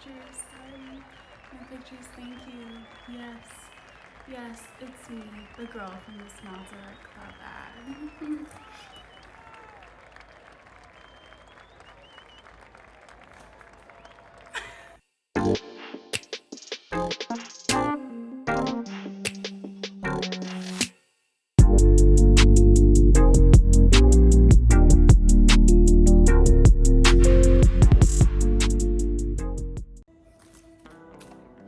pictures. Sorry. My pictures. Thank you. Yes. Yes, it's me, the girl from the SmileDirectClub ad.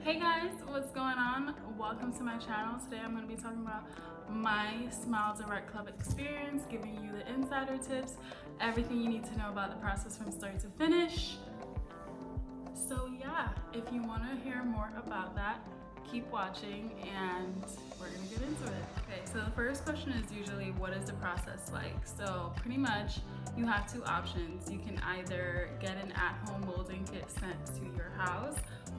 Hey guys, what's going on? Welcome to my channel. Today I'm going to be talking about my SmileDirectClub experience, giving you the insider tips, everything you need to know about the process from start to finish. So yeah, if you want to hear more about that, keep watching and we're going to get into it. Okay, so the first question is usually, what is the process like? So pretty much you have two options. You can either get an at-home molding kit sent to your house,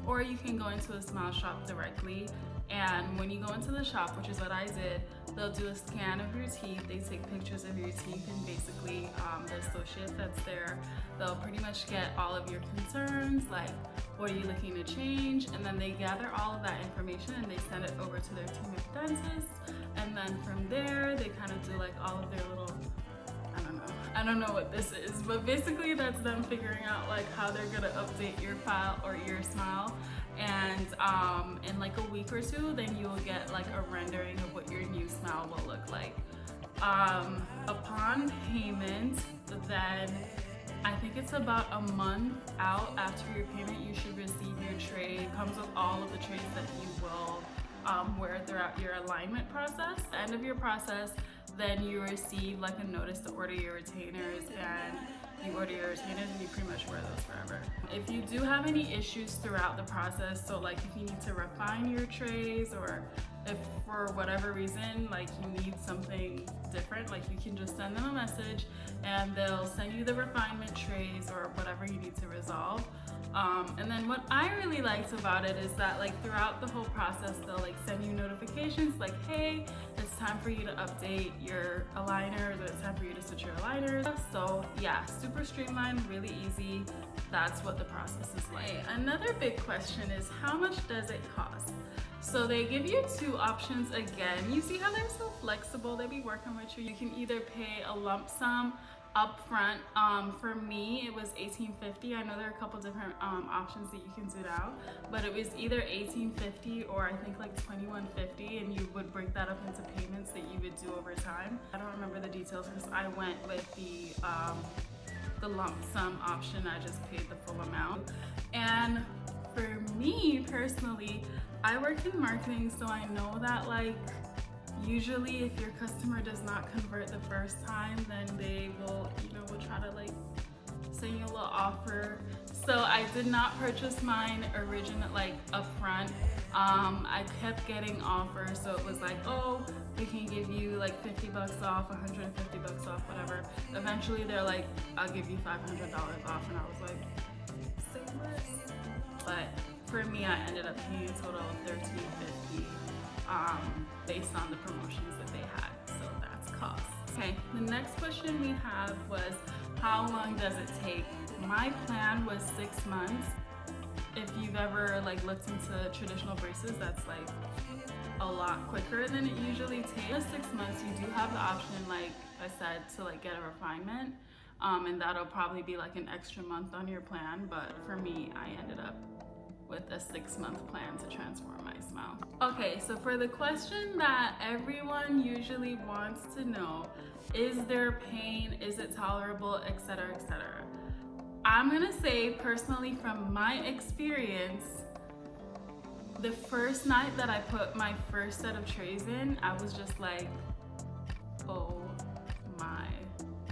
or you can go into a smile shop directly. And when you go into the shop, which is what I did, they'll do a scan of your teeth. They take pictures of your teeth, and basically the associate that's there, they'll pretty much get all of your concerns, like what are you looking to change, and then they gather all of that information and they send it over to their team of dentists. And then from there, they kind of do like all of their little, I don't know what this is, but basically that's them figuring out like how they're gonna update your file or your smile. And in like a week or two, then you will get like a rendering of what your new smile will look like. Upon payment, then I think it's about a month out after your payment, you should receive your tray. It comes with all of the trays that you will wear throughout your alignment process. At the end of your process, then you receive like a notice to order your retainers, and you order your retainers and you pretty much wear those forever. If you do have any issues throughout the process, so like if you need to refine your trays, or if for whatever reason like you need something different, like you can just send them a message and they'll send you the refinement trays or whatever you need to resolve. And then what I really liked about it is that like throughout the whole process, they'll like send you notifications like, hey, it's time for you to update your aligners, or it's time for you to switch your aligners. So yeah, super streamlined, really easy. That's what the process is like. Another big question is, how much does it cost? So they give you two options again. You see how they're so flexible? They be working with you. You can either pay a lump sum up front. For me, it was $18.50. I know there are a couple different options that you can do now, but it was either $18.50 or I think like $21.50, and you would break that up into payments that you would do over time. I don't remember the details because I went with the lump sum option. I just paid the full amount. And for me personally, I work in marketing, so I know that like usually if your customer does not convert the first time, then they will, will try to like send you a little offer. So I did not purchase mine original like upfront. I kept getting offers, so it was like, oh, we can give you like $50 off, $150 off, whatever. Eventually they're like, I'll give you $500 off, and I was like, say less. But for me, I ended up paying a total of $13.50 based on the promotions that they had. So that's cost. Okay, the next question we have was, how long does it take? My plan was 6 months. If you've ever like looked into traditional braces, that's like a lot quicker than it usually takes. In 6 months, you do have the option, like I said, to like get a refinement, and that'll probably be like an extra month on your plan. But for me, I ended up with a 6-month plan to transform my smile. Okay, so for the question that everyone usually wants to know, is there pain, is it tolerable, etc., etc. I'm gonna say personally from my experience, the first night that I put my first set of trays in, I was just like, oh my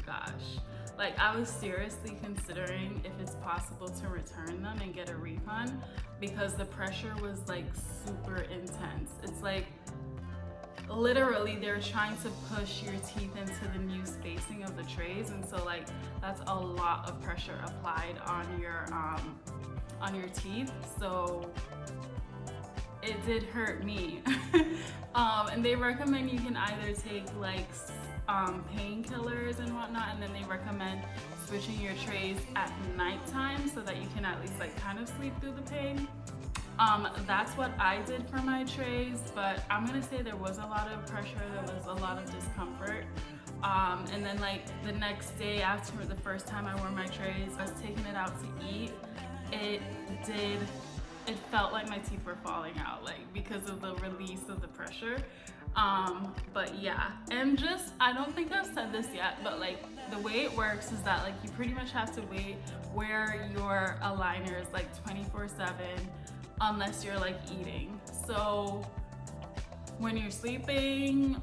gosh. Like I was seriously considering if it's possible to return them and get a refund, because the pressure was like super intense. It's like literally they're trying to push your teeth into the new spacing of the trays, and so like that's a lot of pressure applied on your teeth. So it did hurt me. And they recommend you can either take like painkillers and whatnot, and then they recommend switching your trays at nighttime time so that you can at least like kind of sleep through the pain. That's what I did for my trays, but I'm gonna say there was a lot of pressure, there was a lot of discomfort. And then like the next day after the first time I wore my trays, I was taking it out to eat. It felt like my teeth were falling out, like because of the release of the pressure. But yeah, and just, I don't think I've said this yet, but like the way it works is that like you pretty much have to wear your aligners like 24/7 unless you're like eating. So when you're sleeping,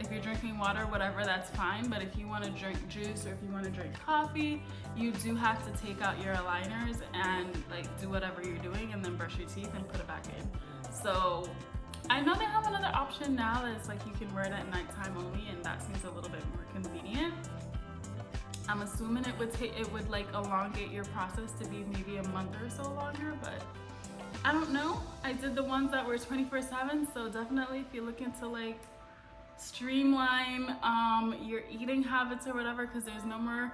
if you're drinking water, whatever, that's fine. But if you want to drink juice or if you want to drink coffee, you do have to take out your aligners and like do whatever you're doing and then brush your teeth and put it back in. So I know they have another option now that it's like you can wear it at nighttime only, and that seems a little bit more convenient. I'm assuming it would like elongate your process to be maybe a month or so longer, but I don't know. I did the ones that were 24/7, so definitely if you're looking to like streamline your eating habits or whatever, because there's no more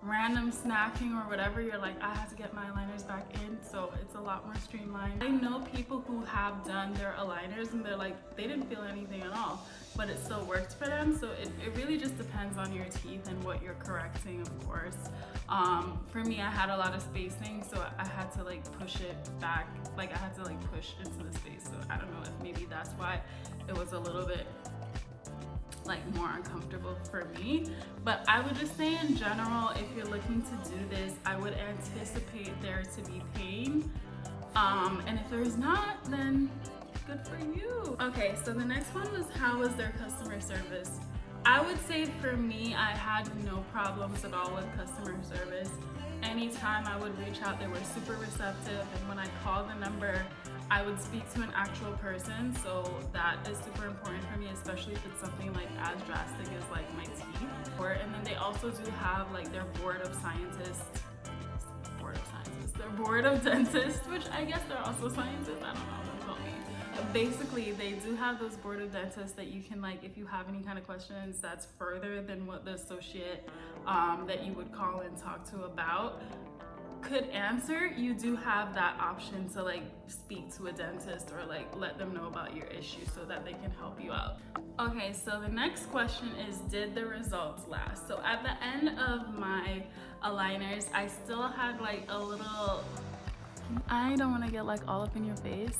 random snacking or whatever, you're like, I have to get my aligners back in, so it's a lot more streamlined. I know people who have done their aligners and they're like, they didn't feel anything at all, but it still worked for them. So it really just depends on your teeth and what you're correcting, of course. For me, I had a lot of spacing, so I had to like push it back, like I had to like push into the space. So I don't know if maybe that's why it was a little bit like more uncomfortable for me. But I would just say in general, if you're looking to do this, I would anticipate there to be pain, and if there's not, then good for you. Okay, so the next one was, how was their customer service? I would say for me, I had no problems at all with customer service. Anytime I would reach out, they were super receptive, and when I called the number, I would speak to an actual person, so that is super important for me, especially if it's something like as drastic as like my teeth. And then they also do have like their board of dentists, which I guess they're also scientists, I don't know, don't call me. Basically, they do have those board of dentists that you can like, if you have any kind of questions that's further than what the associate that you would call and talk to about could answer, you do have that option to like speak to a dentist or like let them know about your issue so that they can help you out. Okay, so the next question is, did the results last? So at the end of my aligners, I still had like a little, I don't want to get like all up in your face.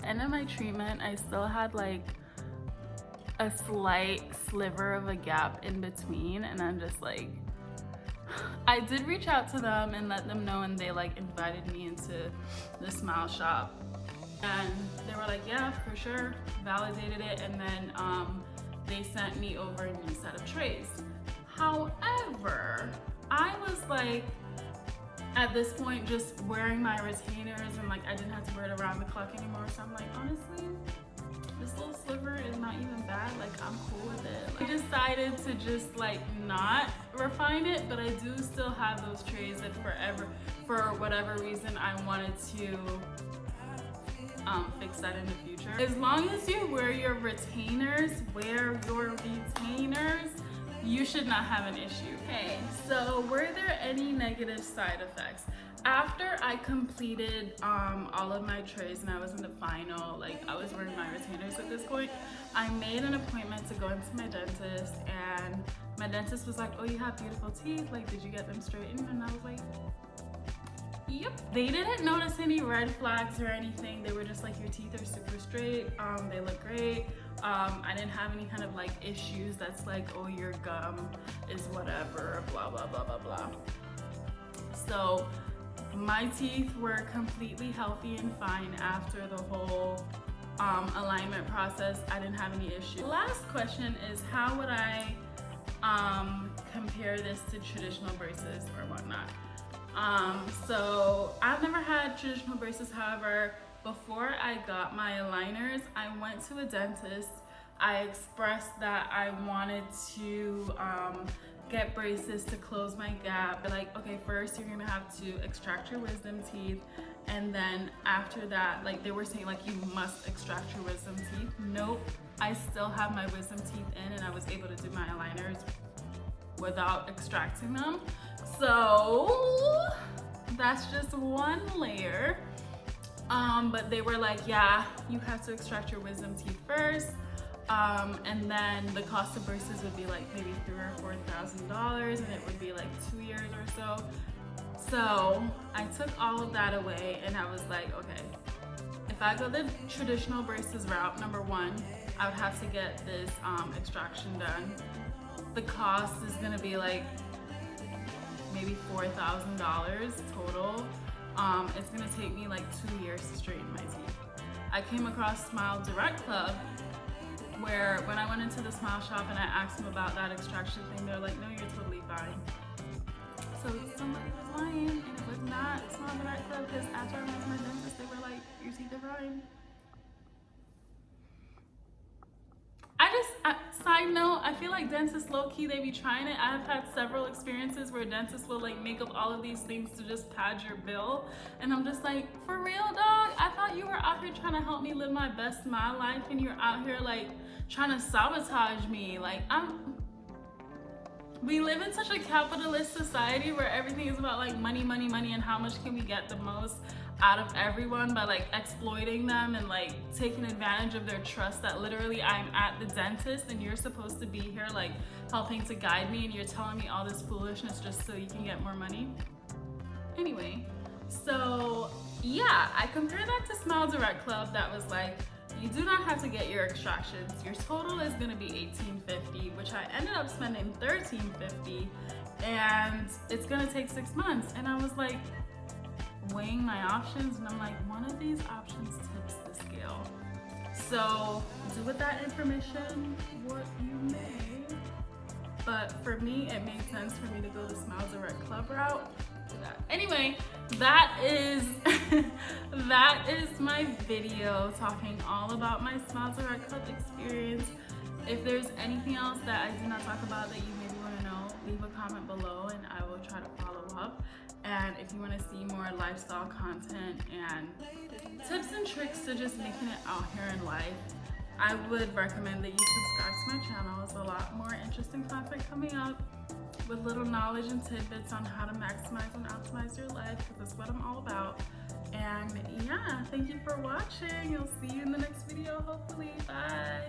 End of my treatment, I still had like a slight sliver of a gap in between, and I'm just like, I did reach out to them and let them know, and they like invited me into the Smile shop, and they were like, yeah, for sure, validated it, and then they sent me over a new set of trays. However, I was like, at this point, just wearing my retainers, and like I didn't have to wear it around the clock anymore, so I'm like, honestly, this little sliver is not even bad, like I'm cool with it. Like, I decided to just like not refine it, but I do still have those trays that for whatever reason I wanted to fix that in the future. As long as you wear your retainers, you should not have an issue. Okay, so were there any negative side effects? After I completed all of my trays and I was in the final, like I was wearing my retainers at this point, I made an appointment to go into my dentist, and my dentist was like, oh, you have beautiful teeth, like did you get them straightened? And I was like, yep. They didn't notice any red flags or anything. They were just like, your teeth are super straight, they look great. I didn't have any kind of like issues that's like, oh, your gum is whatever, blah, blah, blah, blah, blah. So my teeth were completely healthy and fine after the whole alignment process. I didn't have any issues. Last question is, how would I compare this to traditional braces or whatnot? So I've never had traditional braces. However, before I got my aligners, I went to a dentist. I expressed that I wanted to get braces to close my gap. They're like, okay, first you're gonna have to extract your wisdom teeth, and then after that, like they were saying like you must extract your wisdom teeth. Nope, I still have my wisdom teeth in, and I was able to do my aligners without extracting them. So that's just one layer. But they were like, yeah, you have to extract your wisdom teeth first. And then the cost of braces would be like maybe $3,000 or $4,000, and it would be like 2 years or so. So I took all of that away, and I was like, okay, if I go the traditional braces route, number one, I would have to get this extraction done. The cost is gonna be like maybe $4,000 total. It's gonna take me like 2 years to straighten my teeth. I came across SmileDirectClub, where when I went into the smile shop and I asked them about that extraction thing, they're like, no, you're totally fine. So somebody was lying, and it was not SmileDirectClub, because after I went to my dentist, they were like, your teeth are fine. Side note, I feel like dentists low-key, they be trying it. I've had several experiences where dentists will like make up all of these things to just pad your bill. And I'm just like, for real, dog? I thought you were out here trying to help me live my best smile life, and you're out here like trying to sabotage me. Like, we live in such a capitalist society where everything is about like money, money, money, and how much can we get the most out of everyone by like exploiting them and like taking advantage of their trust, that literally I'm at the dentist and you're supposed to be here like helping to guide me, and you're telling me all this foolishness just so you can get more money. Anyway, so yeah, I compared that to SmileDirectClub that was like, you do not have to get your extractions. Your total is gonna be $1,850, which I ended up spending $1,350, and it's gonna take 6 months. And I was like, weighing my options, and I'm like, one of these options tips the scale. So do with that information what you may. But for me, it made sense for me to go the SmileDirectClub route. Anyway, that is that is my video talking all about my SmileDirectClub experience. If there's anything else that I did not talk about that you maybe want to know, leave a comment below and I will try to follow up. And if you want to see more lifestyle content and tips and tricks to just making it out here in life, I would recommend that you subscribe to my channel. There's a lot more interesting content coming up with little knowledge and tidbits on how to maximize and optimize your life, because that's what I'm all about. And yeah, thank you for watching. I'll see you in the next video, hopefully. Bye.